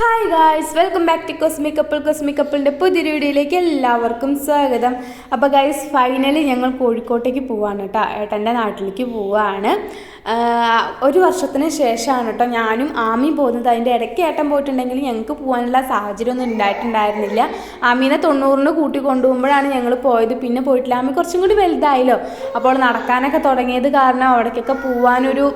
Hi guys, welcome back to cosmic കപ്പിളിൻ്റെ പുതിയൊരു വീഡിയോയിലേക്ക് എല്ലാവർക്കും സ്വാഗതം. അപ്പോൾ ഗായ്സ്, ഫൈനലി ഞങ്ങൾ കോഴിക്കോട്ടേക്ക് പോവാണ് കേട്ടോ. ഏട്ടൻ്റെ നാട്ടിലേക്ക് പോവാണ്. ഒരു വർഷത്തിന് ശേഷമാണ് കേട്ടോ ഞാനും ആമിയും പോകുന്നത്. അതിൻ്റെ ഇടയ്ക്ക് ഏട്ടൻ പോയിട്ടുണ്ടെങ്കിൽ ഞങ്ങൾക്ക് പോകാനുള്ള സാഹചര്യമൊന്നും ഉണ്ടായിട്ടുണ്ടായിരുന്നില്ല. ആമീനെ 90 കൂട്ടി കൊണ്ടുപോകുമ്പോഴാണ് ഞങ്ങൾ പോയത്. പിന്നെ പോയിട്ടില്ല. ആമി കുറച്ചും കൂടി വലുതായല്ലോ. അപ്പോൾ നടക്കാനൊക്കെ തുടങ്ങിയത് കാരണം അവിടേക്കൊക്കെ പോകാനൊരു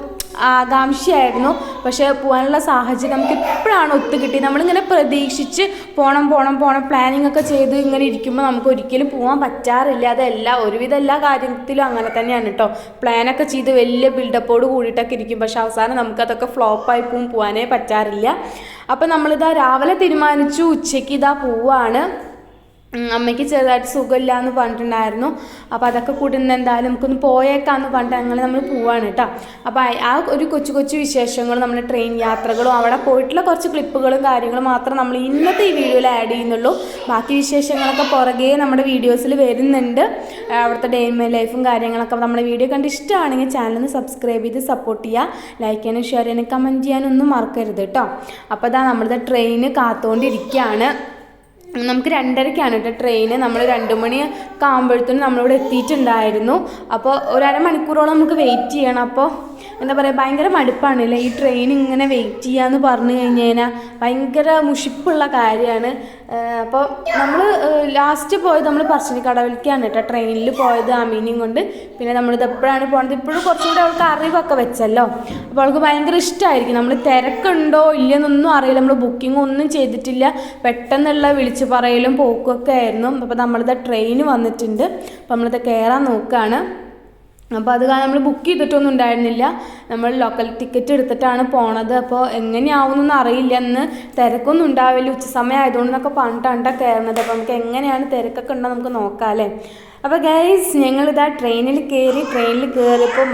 ആകാംക്ഷയായിരുന്നു. പക്ഷേ പോകാനുള്ള സാഹചര്യം നമുക്ക് ഇപ്പോഴാണ് ഒത്തുകിട്ടി. നമ്മളിങ്ങനെ പ്രതീക്ഷിച്ച് പോകണം പ്ലാനിങ് ഒക്കെ ചെയ്ത് ഇങ്ങനെ ഇരിക്കുമ്പോൾ നമുക്ക് ഒരിക്കലും പോകാൻ പറ്റാറില്ല. ഒരുവിധ എല്ലാ കാര്യത്തിലും അങ്ങനെ തന്നെയാണ് കേട്ടോ. പ്ലാനൊക്കെ ചെയ്ത് വലിയ ബിൽഡപ്പോട് കൂടിയിട്ടൊക്കെ ഇരിക്കും. പക്ഷെ അവസാനം നമുക്കതൊക്കെ ഫ്ലോപ്പായി പോകാനേ പറ്റാറില്ല. അപ്പം നമ്മളിതാ രാവിലെ തീരുമാനിച്ചു, ഉച്ചയ്ക്ക് ഇതാ പോവാണ്. അമ്മയ്ക്ക് ചെറുതായിട്ട് സുഖമില്ല എന്ന് പറഞ്ഞിട്ടുണ്ടായിരുന്നു. അപ്പോൾ അതൊക്കെ കൂട്ടുന്ന എന്തായാലും നമുക്കൊന്ന് പോയേക്കാന്ന് പറഞ്ഞിട്ട് അങ്ങനെ നമ്മൾ പോവാണ് കേട്ടോ. അപ്പോൾ ആ ഒരു കൊച്ചു വിശേഷങ്ങളും നമ്മുടെ ട്രെയിൻ യാത്രകളും അവിടെ പോയിട്ടുള്ള കുറച്ച് ക്ലിപ്പുകളും കാര്യങ്ങളും മാത്രം നമ്മൾ ഇന്നത്തെ ഈ വീഡിയോയിൽ ആഡ് ചെയ്യുന്നുള്ളൂ. ബാക്കി വിശേഷങ്ങളൊക്കെ പുറകെ നമ്മുടെ വീഡിയോസിൽ വരുന്നുണ്ട്. അവിടുത്തെ ഡേ ഇൻ മൈ ലൈഫും കാര്യങ്ങളൊക്കെ നമ്മുടെ വീഡിയോ കണ്ട് ഇഷ്ടമാണെങ്കിൽ ചാനലിന് സബ്സ്ക്രൈബ് ചെയ്ത് സപ്പോർട്ട് ചെയ്യുക. ലൈക്ക് ചെയ്യാനും ഷെയർ ചെയ്യാനും കമൻറ്റ് ചെയ്യാനൊന്നും മറക്കരുത് കേട്ടോ. അപ്പോൾ ഇതാ നമ്മളുടെ ട്രെയിന് കാത്തുകൊണ്ടിരിക്കുകയാണ്. നമുക്ക് 2:30ക്കാണ് കേട്ടോ ട്രെയിന്. നമ്മൾ 2 മണിയൊക്കെ ആകുമ്പോഴത്തേനും നമ്മളിവിടെ എത്തിയിട്ടുണ്ടായിരുന്നു. അപ്പോൾ ഒരു അരമണിക്കൂറോളം നമുക്ക് വെയിറ്റ് ചെയ്യണം. അപ്പോൾ എന്താ പറയുക, ഭയങ്കര മടുപ്പാണല്ലേ ഈ ട്രെയിൻ ഇങ്ങനെ വെയിറ്റ് ചെയ്യാന്ന് പറഞ്ഞു കഴിഞ്ഞാൽ. ഭയങ്കര മുഷിപ്പുള്ള കാര്യമാണ്. അപ്പോൾ നമ്മൾ ലാസ്റ്റ് പോയത് നമ്മൾ പറശ്ശിനിക്കടവിലേക്കാണ് കേട്ടോ ട്രെയിനിൽ പോയത് ആമീനെയും കൊണ്ട്. പിന്നെ നമ്മളിത് എപ്പോഴാണ് പോകുന്നത്, ഇപ്പോഴും കുറച്ചുകൂടി അവൾക്ക് അറിവൊക്കെ വെച്ചല്ലോ. അപ്പോൾ അവൾക്ക് ഭയങ്കര ഇഷ്ടമായിരിക്കും. നമ്മൾ തിരക്കുണ്ടോ ഇല്ലെന്നൊന്നും അറിയില്ല. നമ്മൾ ബുക്കിംഗ് ഒന്നും ചെയ്തിട്ടില്ല. പെട്ടെന്നുള്ള വിളിച്ച് പറയലും പോക്കൊക്കെ ആയിരുന്നു. അപ്പോൾ നമ്മളിത് ട്രെയിൻ വന്നിട്ടുണ്ട്. അപ്പോൾ നമ്മളിത് കയറാൻ നോക്കുകയാണ്. അപ്പോൾ അത് കാരണം നമ്മൾ ബുക്ക് ചെയ്തിട്ടൊന്നും ഉണ്ടായിരുന്നില്ല. നമ്മൾ ലോക്കൽ ടിക്കറ്റ് എടുത്തിട്ടാണ് പോണത്. അപ്പോൾ എങ്ങനെയാവുമെന്നൊന്നും അറിയില്ല. അന്ന് തിരക്കൊന്നും ഉണ്ടാവില്ല, ഉച്ച സമയം ആയതുകൊണ്ടെന്നൊക്കെ പറഞ്ഞിട്ടാണ് കയറുന്നത്. അപ്പോൾ നമുക്ക് എങ്ങനെയാണ് തിരക്കൊക്കെ ഉണ്ടോ നമുക്ക് നോക്കാം അല്ലേ. അപ്പോൾ ഗൈസ്, ഞങ്ങളിതാ ട്രെയിനിൽ കയറിയപ്പം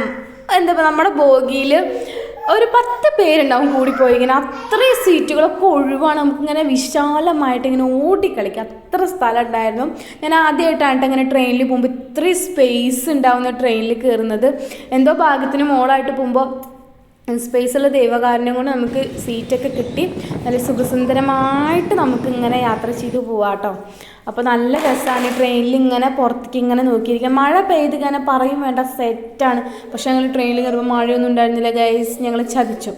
എന്താ പറയുക, നമ്മുടെ ബോഗിയിൽ ഒരു 10 പേരുണ്ടാവും കൂടിപ്പോയി. ഇങ്ങനെ അത്രയും സീറ്റുകളൊക്കെ ഒഴിവാണ്. നമുക്കിങ്ങനെ വിശാലമായിട്ട് ഇങ്ങനെ ഓടിക്കളിക്കാം, അത്ര സ്ഥലം ഉണ്ടായിരുന്നു. ഞാൻ ആദ്യമായിട്ടാണ് ഇങ്ങനെ ട്രെയിനിൽ പോകുമ്പോൾ ഇത്രയും സ്പേസ് ഉണ്ടാവുന്ന ട്രെയിനിൽ കയറുന്നത്. എന്തോ ഭാഗ്യത്തിന് മോളായിട്ട് പോകുമ്പോൾ സ്പേസുള്ള ദൈവകാരുണ്യം കൊണ്ട് നമുക്ക് സീറ്റൊക്കെ കിട്ടി. നല്ല സുഖസുന്ദരമായിട്ട് നമുക്കിങ്ങനെ യാത്ര ചെയ്ത് പോവാം കേട്ടോ. അപ്പോൾ നല്ല രസമാണ് ട്രെയിനിൽ ഇങ്ങനെ പുറത്തേക്ക് ഇങ്ങനെ നോക്കിയിരിക്കുക. മഴ പെയ്ത് ഇങ്ങനെ പറയും വേണ്ട, സെറ്റാണ്. പക്ഷേ ഞങ്ങൾ ട്രെയിനിൽ കയറുമ്പോൾ മഴയൊന്നും ഉണ്ടായിരുന്നില്ല ഗൈസ്, ഞങ്ങൾ ചതിച്ചു.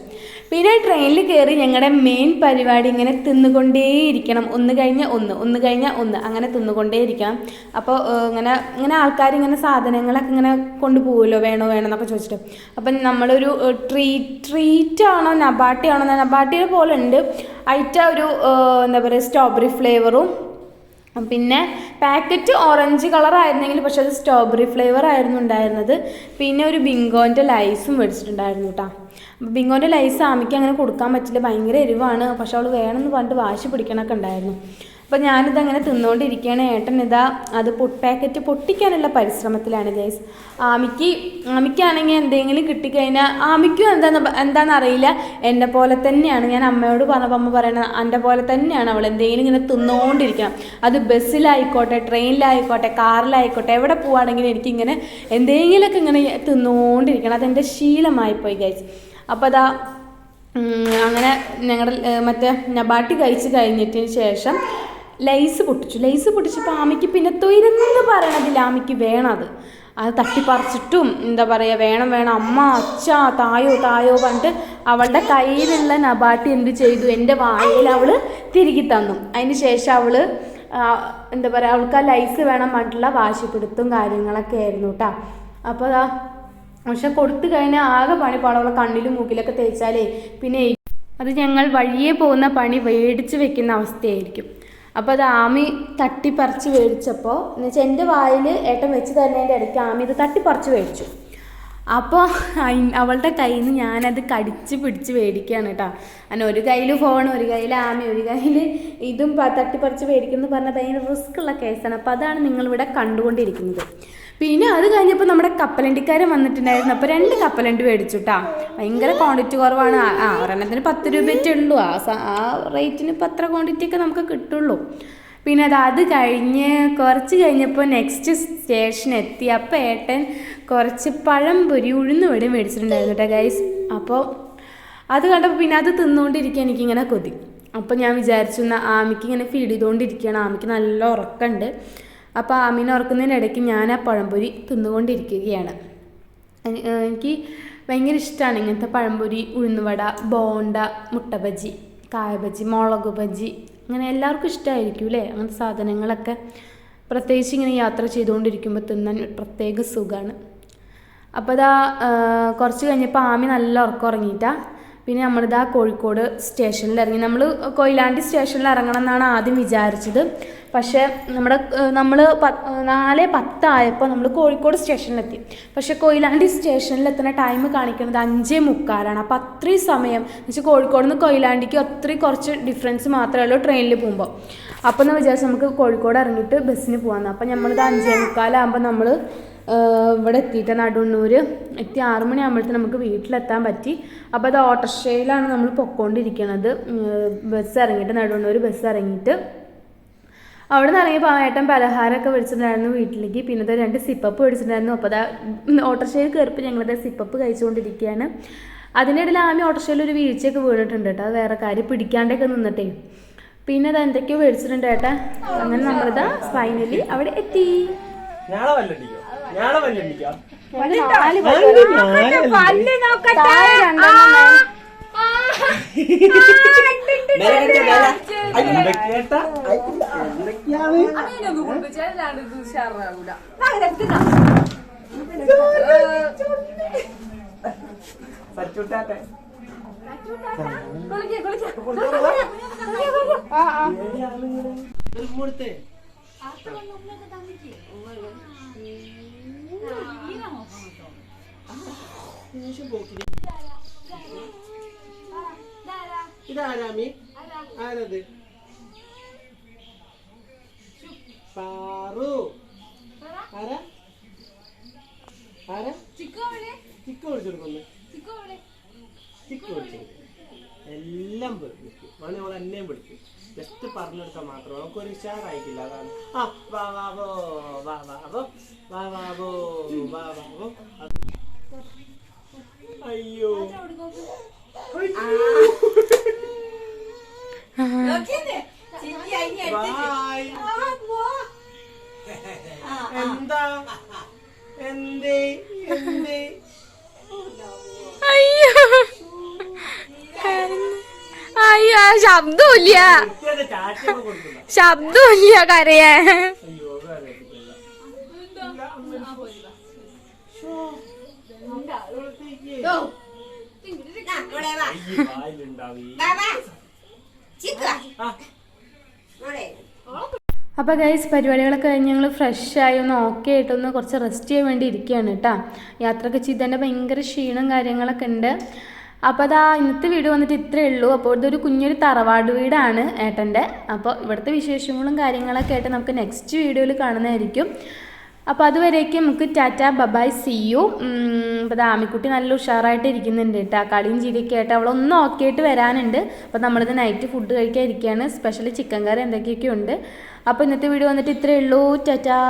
പിന്നെ ട്രെയിനിൽ കയറി ഞങ്ങളുടെ മെയിൻ പരിപാടി ഇങ്ങനെ തിന്നുകൊണ്ടേയിരിക്കണം. ഒന്ന് കഴിഞ്ഞ് ഒന്ന് അങ്ങനെ തിന്നുകൊണ്ടേയിരിക്കണം. അപ്പോൾ ഇങ്ങനെ ആൾക്കാർ സാധനങ്ങളൊക്കെ ഇങ്ങനെ കൊണ്ടുപോകുമല്ലോ, വേണോ എന്നൊക്കെ ചോദിച്ചിട്ട്. അപ്പം നമ്മളൊരു ട്രീറ്റാണോ നബാട്ടിയെ പോലെ ഉണ്ട്. ഒരു എന്താ പറയുക, സ്ട്രോബെറി ഫ്ലേവറും പിന്നെ പാക്കറ്റ് ഓറഞ്ച് കളറായിരുന്നെങ്കിൽ പക്ഷെ അത് സ്ട്രോബെറി ഫ്ലേവർ ആയിരുന്നു ഉണ്ടായിരുന്നത്. പിന്നെ ഒരു ബിങ്കോൻ്റെ ലൈസും മേടിച്ചിട്ടുണ്ടായിരുന്നു കേട്ടോ. അപ്പോൾ ബിങ്കോൻ്റെ ലൈസ് ആമിക്ക് അങ്ങനെ കൊടുക്കാൻ പറ്റില്ല, ഭയങ്കര എരിവാണ്. പക്ഷെ അവൾ വേണമെന്ന് പറഞ്ഞിട്ട് വാശി പിടിക്കണമൊക്കെ ഉണ്ടായിരുന്നു. അപ്പോൾ ഞാനിതങ്ങനെ തിന്നുകൊണ്ടിരിക്കുകയാണ്. ഏട്ടൻ അത് പാക്കറ്റ് പൊട്ടിക്കാനുള്ള പരിശ്രമത്തിലാണ് ഗൈസ്. ആമിക്കാണെങ്കിൽ എന്തെങ്കിലും കിട്ടിക്കഴിഞ്ഞാൽ ആമിക്കും എന്താണെന്നറിയില്ല, എന്നെ പോലെ തന്നെയാണ്. ഞാൻ അമ്മയോട് പറഞ്ഞപ്പോൾ അമ്മ പറയണത് എൻ്റെ പോലെ തന്നെയാണ് അവൾ. എന്തെങ്കിലും ഇങ്ങനെ തിന്നുകൊണ്ടിരിക്കണം. അത് ബസ്സിലായിക്കോട്ടെ, ട്രെയിനിലായിക്കോട്ടെ, കാറിലായിക്കോട്ടെ, എവിടെ പോവുകയാണെങ്കിലും എനിക്കിങ്ങനെ എന്തെങ്കിലുമൊക്കെ ഇങ്ങനെ തിന്നുകൊണ്ടിരിക്കണം. അതെൻ്റെ ശീലമായിപ്പോയി ഗൈസ്. അപ്പോൾ അങ്ങനെ ഞങ്ങളുടെ മറ്റേ നബാട്ടി കഴിച്ച് കഴിഞ്ഞിട്ടതിന് ശേഷം ലൈസ് പൊട്ടിച്ചപ്പോൾ ആമിക്ക് പിന്നെ തൊയിലെന്ന് പറയണതില്ല, ആമിക്ക് വേണം. അത് തട്ടിപ്പറിച്ചിട്ടും എന്താ പറയുക, വേണം അമ്മ അച്ഛ തായോ പറഞ്ഞിട്ട് അവളുടെ കയ്യിലുള്ള നബാട്ടി എന്ത് ചെയ്തു, എൻ്റെ വായിൽ അവൾ തിരികെ തന്നു. അതിന് ശേഷം അവൾ എന്താ പറയുക, അവൾക്ക് ആ ലൈസ് വേണം പറഞ്ഞിട്ടുള്ള വാശിപ്പിടുത്തും കാര്യങ്ങളൊക്കെ ആയിരുന്നു കേട്ടോ. അപ്പോൾ പക്ഷെ കൊടുത്തു കഴിഞ്ഞാൽ ആകെ പണിപ്പാണ്. അവളെ കണ്ണിലും മൂക്കിലൊക്കെ തേച്ചാലേ പിന്നെ അത് ഞങ്ങൾ വഴിയെ പോകുന്ന പണി മേടിച്ച് വെക്കുന്ന അവസ്ഥയായിരിക്കും. അപ്പോൾ അത് ആമി തട്ടിപ്പറിച്ച് മേടിച്ചപ്പോൾ എന്നുവെച്ചാൽ എൻ്റെ വായിൽ ഏട്ടൻ വെച്ച് തരുന്നതിൻ്റെ ഇടയ്ക്ക് ആമി ഇത് തട്ടിപ്പറിച്ച് മേടിച്ചു. അപ്പോൾ അവളുടെ കയ്യിൽ നിന്ന് ഞാനത് കടിച്ച് പിടിച്ച് മേടിക്കുകയാണ് കേട്ടോ. അങ്ങനെ ഒരു കയ്യിൽ ഫോൺ, ഒരു കയ്യിൽ ആമി, ഒരു കയ്യിൽ ഇതും തട്ടിപ്പറിച്ച് മേടിക്കുന്നു പറഞ്ഞാൽ ഭയങ്കര റിസ്ക്കുള്ള കേസാണ്. അപ്പോൾ അതാണ് നിങ്ങളിവിടെ കണ്ടുകൊണ്ടിരിക്കുന്നത്. പിന്നെ അത് കഴിഞ്ഞപ്പോൾ നമ്മുടെ കപ്പലണ്ടിക്കാരൻ വന്നിട്ടുണ്ടായിരുന്നു. അപ്പോൾ 2 കപ്പലണ്ടി മേടിച്ചു കേട്ടോ. ഭയങ്കര ക്വാണ്ടിറ്റി കുറവാണ്. ഒരെണ്ണത്തിന് 10 രൂപയേ ഉള്ളൂ. ആ റേറ്റിന് ഇപ്പോൾ അത്ര ക്വാണ്ടിറ്റിയൊക്കെ നമുക്ക് കിട്ടുള്ളൂ. പിന്നെ അത് കുറച്ച് കഴിഞ്ഞപ്പോൾ നെക്സ്റ്റ് സ്റ്റേഷൻ എത്തി. അപ്പോൾ ഏട്ടൻ കുറച്ച് പഴംപൊരി ഉഴുന്നുവട മേടിച്ചിട്ടുണ്ടായിരുന്നു കേട്ടോ ഗൈസ്. അപ്പോൾ അത് കണ്ടപ്പോൾ പിന്നെ അത് തിന്നുകൊണ്ടിരിക്കുക എനിക്കിങ്ങനെ കൊതി. അപ്പോൾ ഞാൻ വിചാരിച്ചു ആമിക്ക് ഇങ്ങനെ ഫീഡ് ചെയ്തുകൊണ്ടിരിക്കുകയാണ്, ആമിക്ക് നല്ല ഉറക്കമുണ്ട്. അപ്പോൾ ആമീനെ ഉറക്കുന്നതിനിടയ്ക്ക് ഞാൻ ആ പഴംപൊരി തിന്നുകൊണ്ടിരിക്കുകയാണ്. എനിക്ക് ഭയങ്കര ഇഷ്ടമാണ് ഇങ്ങനത്തെ പഴംപൊരി, ഉഴുന്നുവട, ബോണ്ട, മുട്ട ബജി, കായ ബജി, മുളക് ബജി, അങ്ങനെ എല്ലാവർക്കും ഇഷ്ടമായിരിക്കും അല്ലേ അങ്ങനത്തെ സാധനങ്ങളൊക്കെ. പ്രത്യേകിച്ച് ഇങ്ങനെ യാത്ര ചെയ്തുകൊണ്ടിരിക്കുമ്പോൾ തിന്നാൻ പ്രത്യേക സുഖമാണ്. അപ്പോൾ ഇതാ കുറച്ച് കഴിഞ്ഞപ്പോൾ ആമി നല്ല ഉറക്കം ഉറങ്ങിയിട്ടാണ്. പിന്നെ നമ്മളിതാ കോഴിക്കോട് സ്റ്റേഷനിൽ ഇറങ്ങി. നമ്മൾ കൊയിലാണ്ടി സ്റ്റേഷനിൽ ഇറങ്ങണം എന്നാണ് ആദ്യം വിചാരിച്ചത്. പക്ഷേ നമ്മൾ 4:10 ആയപ്പോൾ നമ്മൾ കോഴിക്കോട് സ്റ്റേഷനിലെത്തി. പക്ഷേ കൊയിലാണ്ടി സ്റ്റേഷനിലെത്തുന്ന ടൈം കാണിക്കുന്നത് 5:45. അപ്പോൾ അത്രയും സമയം എന്നുവെച്ചാൽ കോഴിക്കോട് നിന്ന് കൊയിലാണ്ടിക്ക് അത്രയും കുറച്ച് ഡിഫറൻസ് മാത്രമേ ഉള്ളൂ ട്രെയിനിൽ പോകുമ്പോൾ. അപ്പോൾ എന്ന് വിചാരിച്ച് നമുക്ക് കോഴിക്കോട് ഇറങ്ങിയിട്ട് ബസ്സിന് പോകാമെന്ന്. അപ്പോൾ നമ്മളിത് 5:45 നമ്മൾ ഇവിടെ എത്തിയിട്ട് നടുവണ്ണൂർ എത്തി 6 മണിയാകുമ്പോഴത്തേന് നമുക്ക് വീട്ടിലെത്താൻ പറ്റി. അപ്പോൾ അത് ഓട്ടോറിക്ഷയിലാണ് നമ്മൾ പൊയ്ക്കൊണ്ടിരിക്കുന്നത്. ബസ് ഇറങ്ങിയിട്ട് നടുവണ്ണൂർ ബസ് ഇറങ്ങിയിട്ട് അവിടെ നിന്ന് ഇറങ്ങിയപ്പോൾ ഏട്ടൻ പലഹാരമൊക്കെ മേടിച്ചിട്ടുണ്ടായിരുന്നു വീട്ടിലേക്ക്. പിന്നെ 2 സിപ്പപ്പ് മേടിച്ചിട്ടുണ്ടായിരുന്നു. അപ്പോൾ അതാ ഓട്ടോറിക്ഷയിൽ കയറിപ്പോൾ ഞങ്ങളത് സിപ്പപ്പ് കഴിച്ചുകൊണ്ടിരിക്കുകയാണ്. അതിനിടയിൽ ആമി ഓട്ടോറിക്ഷയിൽ ഒരു വീഴ്ചയൊക്കെ വീണിട്ടുണ്ട് കേട്ടോ. അത് വേറെ കാര്യം പിടിക്കാണ്ടൊക്കെ നിന്നിട്ടേ. പിന്നെ അത് എന്തൊക്കെയോ മേടിച്ചിട്ടുണ്ട് ഏട്ടാ. അങ്ങനെ നമ്മളിതാ ഫൈനലി അവിടെ എത്തി. ഇതാരാമി? ആരത്? പാറു. ആരാ? ആരാ? ചിക്ക വിളിച്ചെടുക്കുന്നു. ചിക്ക വിളിച്ചു. എല്ലാം വിളിക്കും. അവൾ എന്നെയും വിളിക്കും. ജസ്റ്റ് പറഞ്ഞെടുക്കാൻ മാത്രം. നമുക്കൊരു ഉഷാറായിട്ടില്ല. അതാണ്. ആ വാ വാവോ വാ വാവോ വാ വാവോ വാ വാവോ. അയ്യോ എന്താ എന്തേ എന്തേ അയ്യോ ശബ്ദമില്ല കരയാ. അപ്പോൾ ഗൈസ് പരിപാടികളൊക്കെ കഴിഞ്ഞ് ഞങ്ങൾ ഫ്രഷായി ഒന്ന് ഓക്കെ ആയിട്ടൊന്ന് കുറച്ച് റെസ്റ്റ് ചെയ്യാൻ വേണ്ടി ഇരിക്കുകയാണ് കേട്ടോ. യാത്രയൊക്കെ ചെയ്തതിൻ്റെ ഭയങ്കര ക്ഷീണം കാര്യങ്ങളൊക്കെ ഉണ്ട്. അപ്പോൾ അതാ ഇന്നത്തെ വീഡിയോ വന്നിട്ട് ഇത്രയേ ഉള്ളൂ. അപ്പോൾ ഇതൊരു കുഞ്ഞൊരു തറവാട് വീടാണ് ഏട്ടൻ്റെ. അപ്പോൾ ഇവിടുത്തെ വിശേഷങ്ങളും കാര്യങ്ങളൊക്കെ ആയിട്ട് നമുക്ക് നെക്സ്റ്റ് വീഡിയോയിൽ കാണുന്നതായിരിക്കും. അപ്പോൾ അതുവരേക്കും നമുക്ക് ടാറ്റ ബബായ് സി യു. അപ്പോൾ ആമിക്കുട്ടി നല്ല ഉഷാറായിട്ട് ഇരിക്കുന്നുണ്ട് കേട്ടോ. കളിയും ചിരിയൊക്കെ ആയിട്ട് അവളൊന്നും ഓക്കെ ആയിട്ട് വരാനുണ്ട്. അപ്പോൾ നമ്മളിത് നൈറ്റ് ഫുഡ് കഴിക്കാൻ ഇരിക്കുകയാണ്. സ്പെഷ്യലി ചിക്കൻ കറി എന്തൊക്കെയൊക്കെ ഉണ്ട്. അപ്പോൾ ഇന്നത്തെ വീഡിയോ വന്നിട്ട് ഇത്രയേ ഉള്ളൂ. ടാറ്റാ.